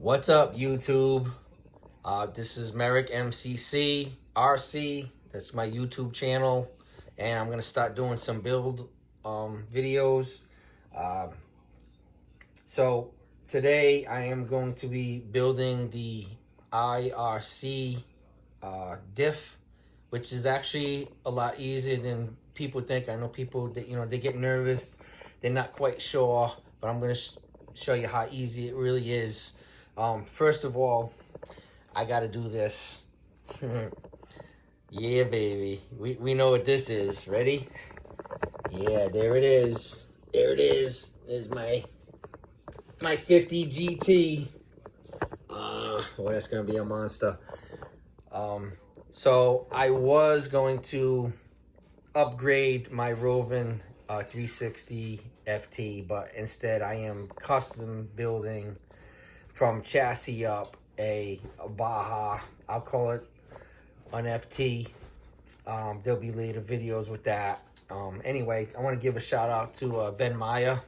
What's up, YouTube? This is Merrick MCC RC. That's my YouTube channel, and I'm gonna start doing some build videos. Uh, so today I am going to be building the IRC Diff, which is actually a lot easier than people think. I know people that they get nervous, they're not quite sure, but I'm gonna show you how easy it really is. First of all, I gotta do this. Yeah, baby. We know what this is. Ready? Yeah, there it is. There it is. There's my 50 GT. Oh, that's gonna be a monster. So I was going to upgrade my Rovin 360 FT, but instead I am custom building from chassis up a Baja. I'll call it an FT. There'll be later videos with that. Anyway, I want to give a shout out to Ben Maya,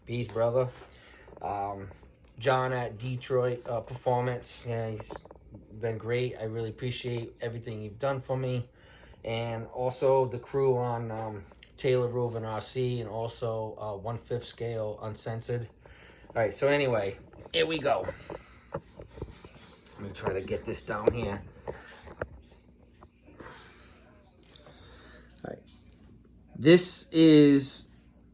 B's brother. John at Detroit Performance. Yeah, he's been great. I really appreciate everything you've done for me. And also the crew on Taylor Rovin RC, and also 1/5 scale uncensored. All right, so anyway, here we go. Let me try to get this down here. All right. This is,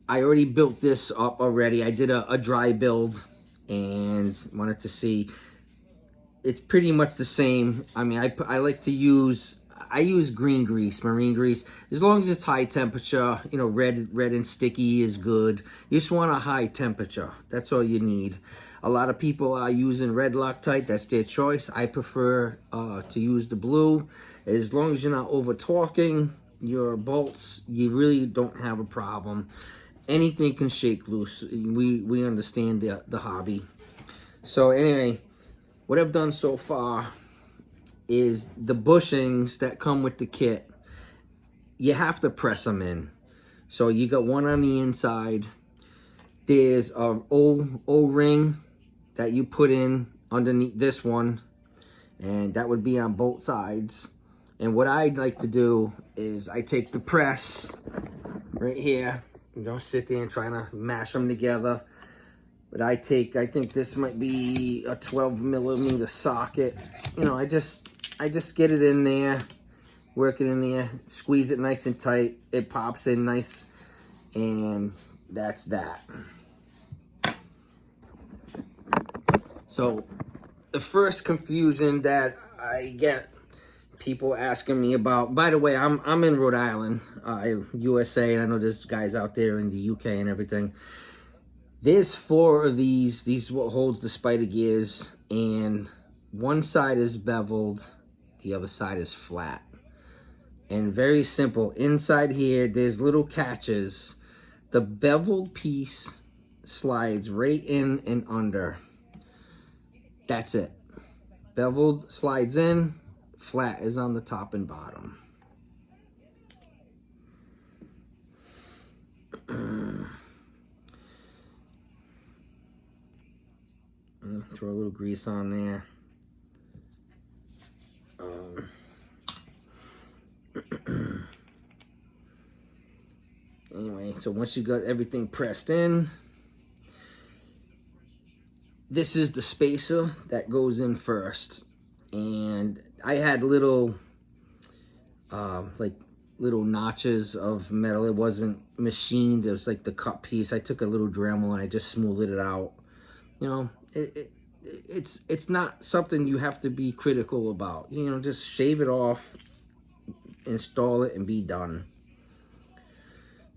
I already built this up already. I did a dry build and wanted to see. It's pretty much the same. I mean, I like to use, I use green grease, marine grease, as long as it's high temperature. You know, red and sticky is good. You just want a high temperature. That's all you need. A lot of people are using red Loctite. That's their choice. I prefer to use the blue. As long as you're not over torquing your bolts, you really don't have a problem. Anything can shake loose. We understand the hobby. So anyway, what I've done so far is the bushings that come with the kit, you have to press them in. So you got one on the inside. There's a O-ring that you put in underneath this one, and that would be on both sides. And what I'd like to do is I take the press right here. You don't sit there and try to mash them together. But I think this might be a 12mm socket. You know, I just get it in there, work it in there, squeeze it nice and tight. It pops in nice, and that's that. So the first confusion that I get people asking me about, by the way, I'm in Rhode Island, USA, and I know there's guys out there in the UK and everything. There's 4 of these what holds the spider gears, and one side is beveled, the other side is flat. And very simple, inside here there's little catches. The beveled piece slides right in and under. That's it. Beveled slides in, flat is on the top and bottom. Throw a little grease on there. Anyway, so once you got everything pressed in, this is the spacer that goes in first. And I had little, like little notches of metal. It wasn't machined. It was like the cut piece. I took a little Dremel and I just smoothed it out. You know, it's not something you have to be critical about. You know, just shave it off, install it, and be done.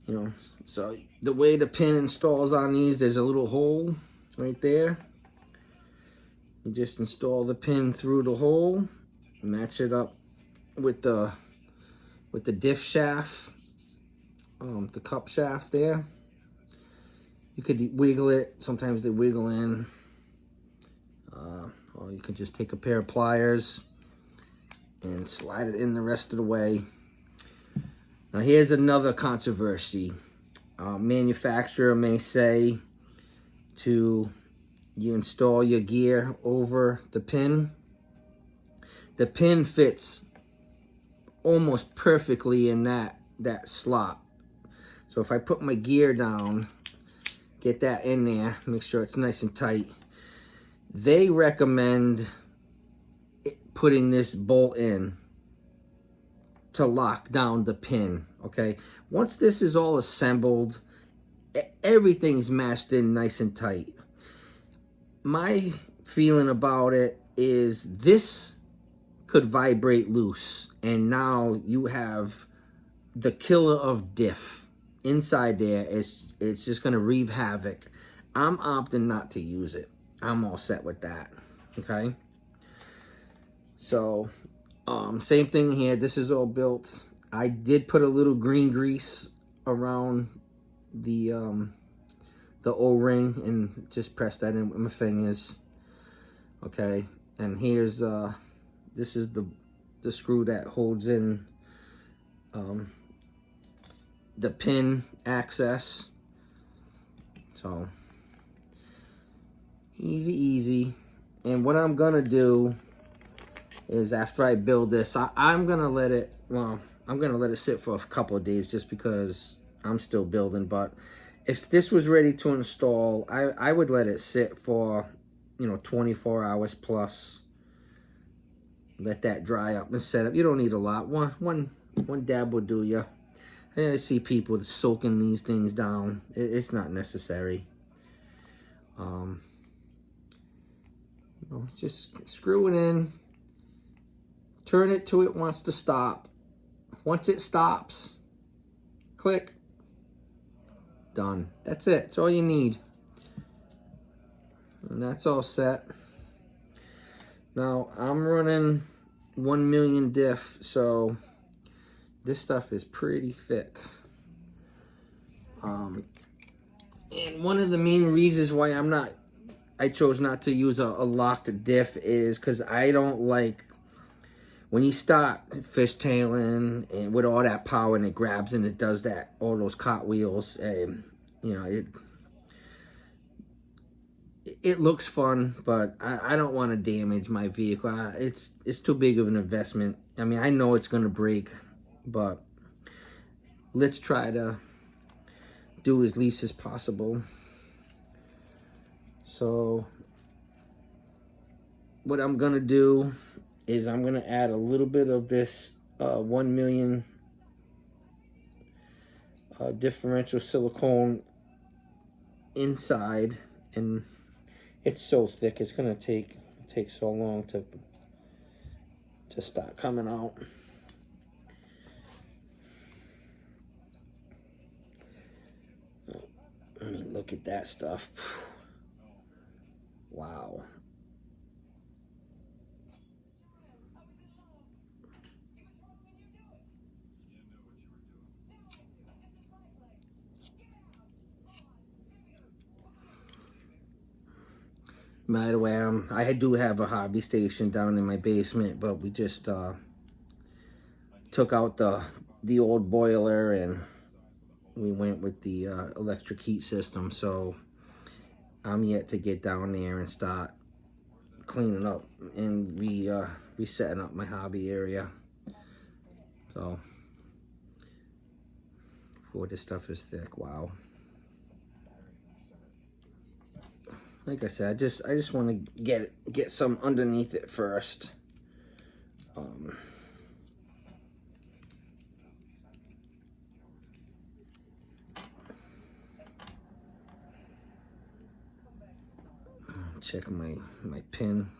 You know, so the way the pin installs on these, there's a little hole right there. You just install the pin through the hole, match it up with the diff shaft, the cup shaft there. You could wiggle it. Sometimes they wiggle in. Or you could just take a pair of pliers and slide it in the rest of the way. Now here's another controversy. Manufacturer may say to you install your gear over the pin. The pin fits almost perfectly in that slot. So if I put my gear down, get that in there, make sure it's nice and tight. They recommend putting this bolt in to lock down the pin, okay? Once this is all assembled, everything's mashed in nice and tight. My feeling about it is this could vibrate loose, and now you have the killer of diff inside there. It's just gonna wreak havoc. I'm opting not to use it. I'm all set with that, okay? So, same thing here. This is all built. I did put a little green grease around the O-ring and just press that in with my fingers, okay? And here's this is the screw that holds in the pin access. So easy. And what I'm gonna do is, after I build this, I'm gonna let it, well, I'm gonna let it sit for a couple of days just because I'm still building. But if this was ready to install, I would let it sit for, you know, 24 hours plus. Let that dry up and set up. You don't need a lot. One dab will do you. And I see people soaking these things down. It's not necessary. You know, just screw it in. Turn it till it wants to stop. Once it stops, click. Done. That's it. That's all you need. And that's all set. Now, I'm running 1 million diff, so this stuff is pretty thick. And one of the main reasons why I chose not to use a locked diff is because I don't like when you start fishtailing and with all that power and it grabs and it does that, all those cartwheels, you know, it looks fun, but I don't want to damage my vehicle. It's too big of an investment. I mean, I know it's going to break, but let's try to do as least as possible. So what I'm going to do is I'm going to add a little bit of this 1 million differential silicone inside, and it's so thick it's gonna take so long to start coming out. I mean, look at that stuff. Wow. By the way, I do have a hobby station down in my basement, but we just took out the old boiler and we went with the electric heat system. So I'm yet to get down there and start cleaning up and resetting up my hobby area. So, boy, this stuff is thick. Wow. Like I said, I just want to get some underneath it first. Check my pin,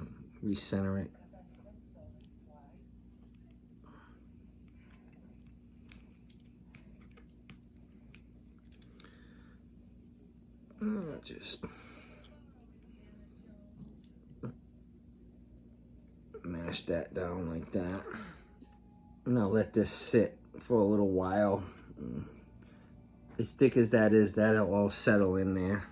recenter it. Just mash that down like that. And I'll let this sit for a little while. As thick as that is, that'll all settle in there.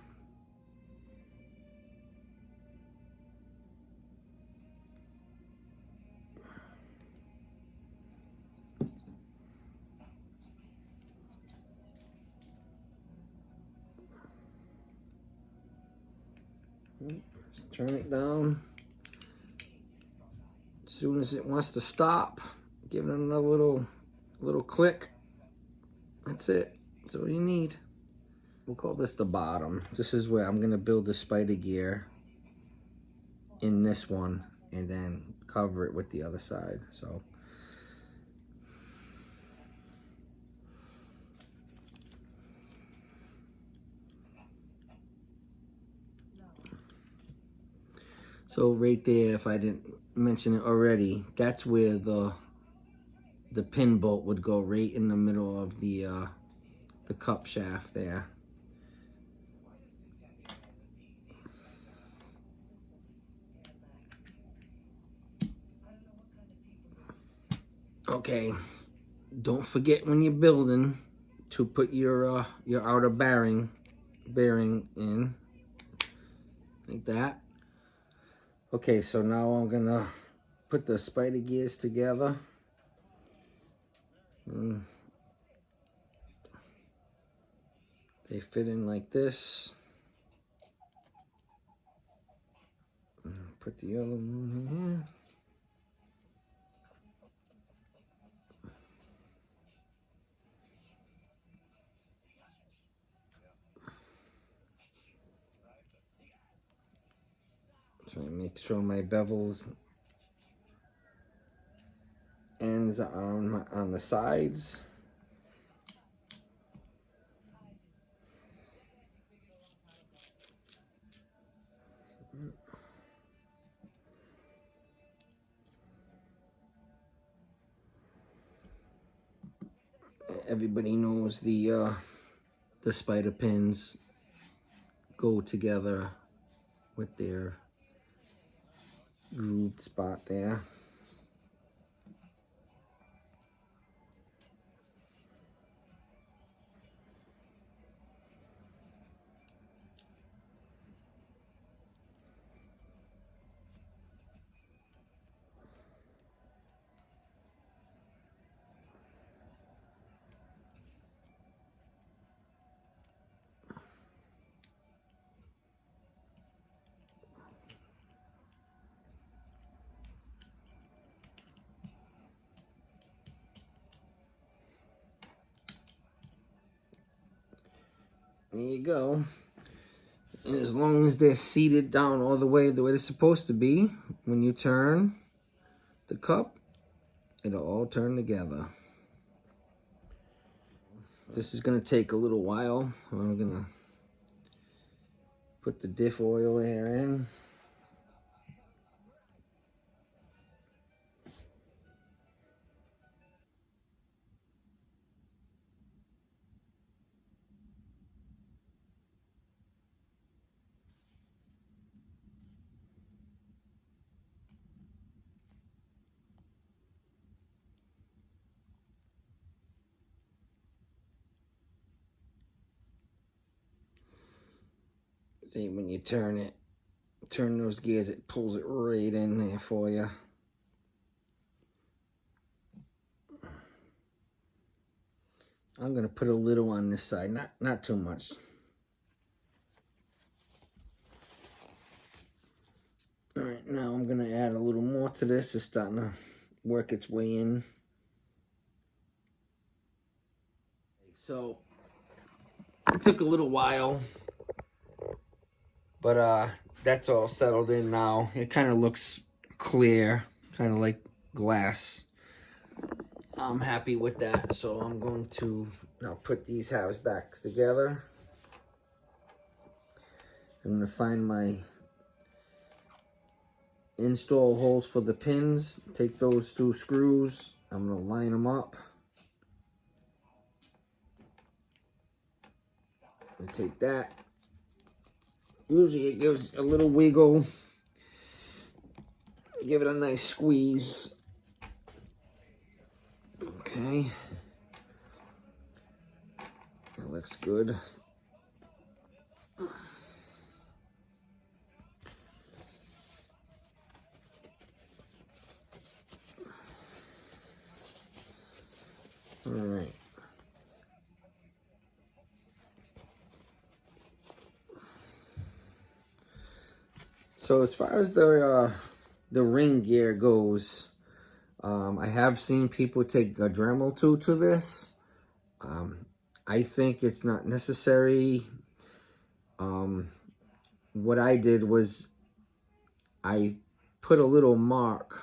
Just turn it down. As soon as it wants to stop, give it another little click. That's it. That's all you need. We'll call this the bottom. This is where I'm gonna build the spider gear in this one and then cover it with the other side. So right there, if I didn't mention it already, that's where the pin bolt would go, right in the middle of the cup shaft there. Okay, don't forget when you're building to put your outer bearing in, like that. Okay, so now I'm gonna put the spider gears together. They fit in like this. Put the other one in here. So I make sure my bevels ends on the sides. Everybody knows the spider pins go together with their grooved spot there. There you go. And as long as they're seated down all the way they're supposed to be, when you turn the cup, it'll all turn together. This is gonna take a little while. I'm gonna put the diff oil here in. See, when you turn those gears, it pulls it right in there for you. I'm gonna put a little on this side, not too much. All right, now I'm gonna add a little more to this. It's starting to work its way in. So it took a little while, but that's all settled in now. It kind of looks clear, kind of like glass. I'm happy with that, so I'm going to now put these halves back together. I'm going to find my install holes for the pins, take those 2 screws, I'm going to line them up. And take that. Usually it gives a little wiggle. Give it a nice squeeze. Okay. That looks good. All right. So as far as the ring gear goes, I have seen people take a Dremel tool to this. I think it's not necessary. What I did was I put a little mark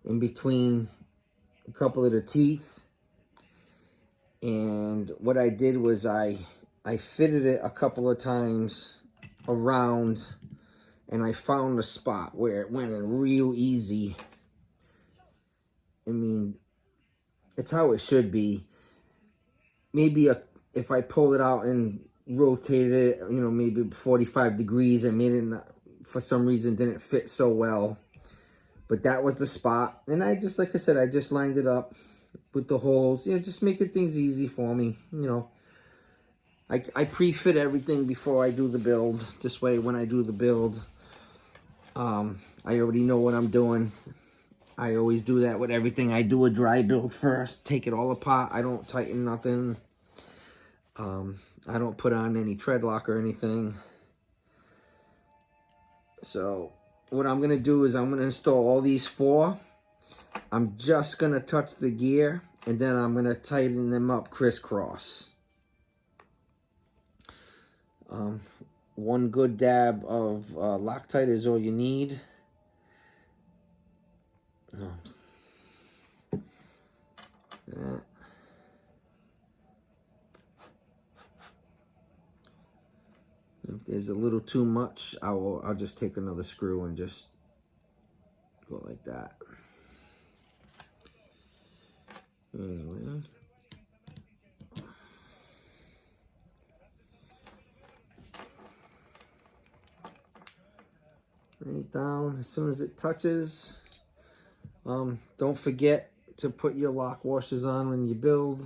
in between a couple of the teeth, and what I did was I fitted it a couple of times around, and I found a spot where it went in real easy. I mean, it's how it should be. Maybe if I pulled it out and rotated it, you know, maybe 45 degrees, and made it, for some reason, didn't fit so well. But that was the spot. And I just, like I said, I just lined it up with the holes. You know, just making things easy for me. You know, I pre-fit everything before I do the build. This way, when I do the build, I already know what I'm doing. I always do that with everything. I do a dry build first. Take it all apart. I don't tighten nothing. I don't put on any tread lock or anything. So what I'm going to do is I'm going to install all these 4. I'm just going to touch the gear, and then I'm going to tighten them up crisscross. One good dab of Loctite is all you need. That. If there's a little too much, I'll just take another screw and just go like that. Anyway. Right down as soon as it touches. Don't forget to put your lock washers on when you build.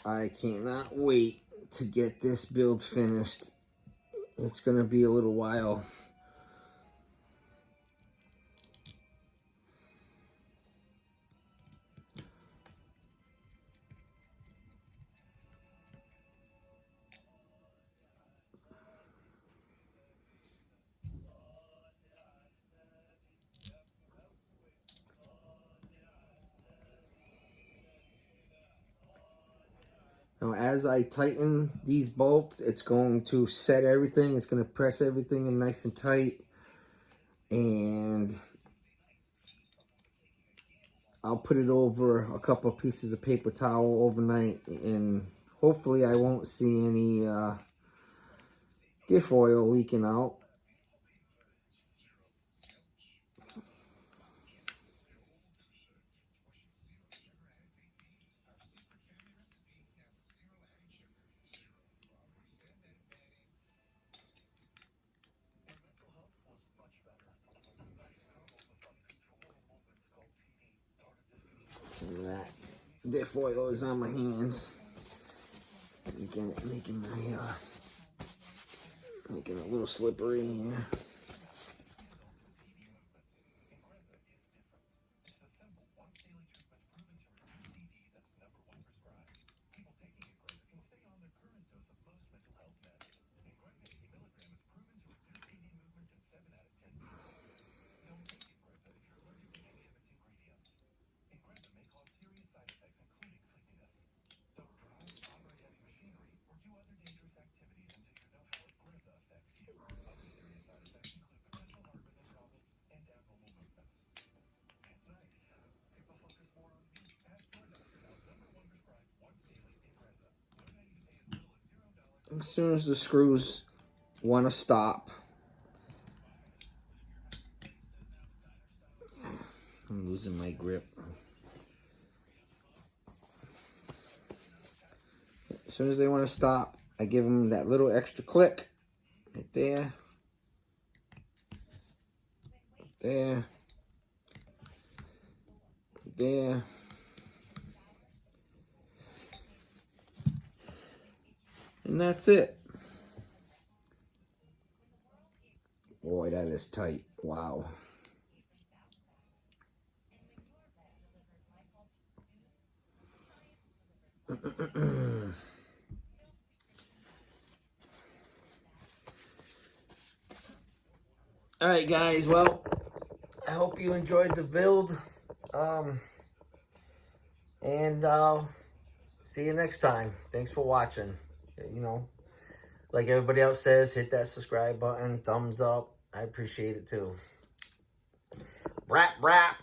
I cannot wait to get this build finished. It's gonna be a little while. Now, as I tighten these bolts, it's going to set everything. It's going to press everything in nice and tight. And I'll put it over a couple of pieces of paper towel overnight. And hopefully I won't see any diff oil leaking out. Some of that diff oil is on my hands, making it a little slippery here. As soon as the screws want to stop, I'm losing my grip. As soon as they want to stop, I give them that little extra click right there. there, there. And that's it. Boy, that is tight. Wow. All right, guys. Well, I hope you enjoyed the build. And I'll see you next time. Thanks for watching. You know, like everybody else says, hit that subscribe button, thumbs up. I appreciate it too. Rap, rap.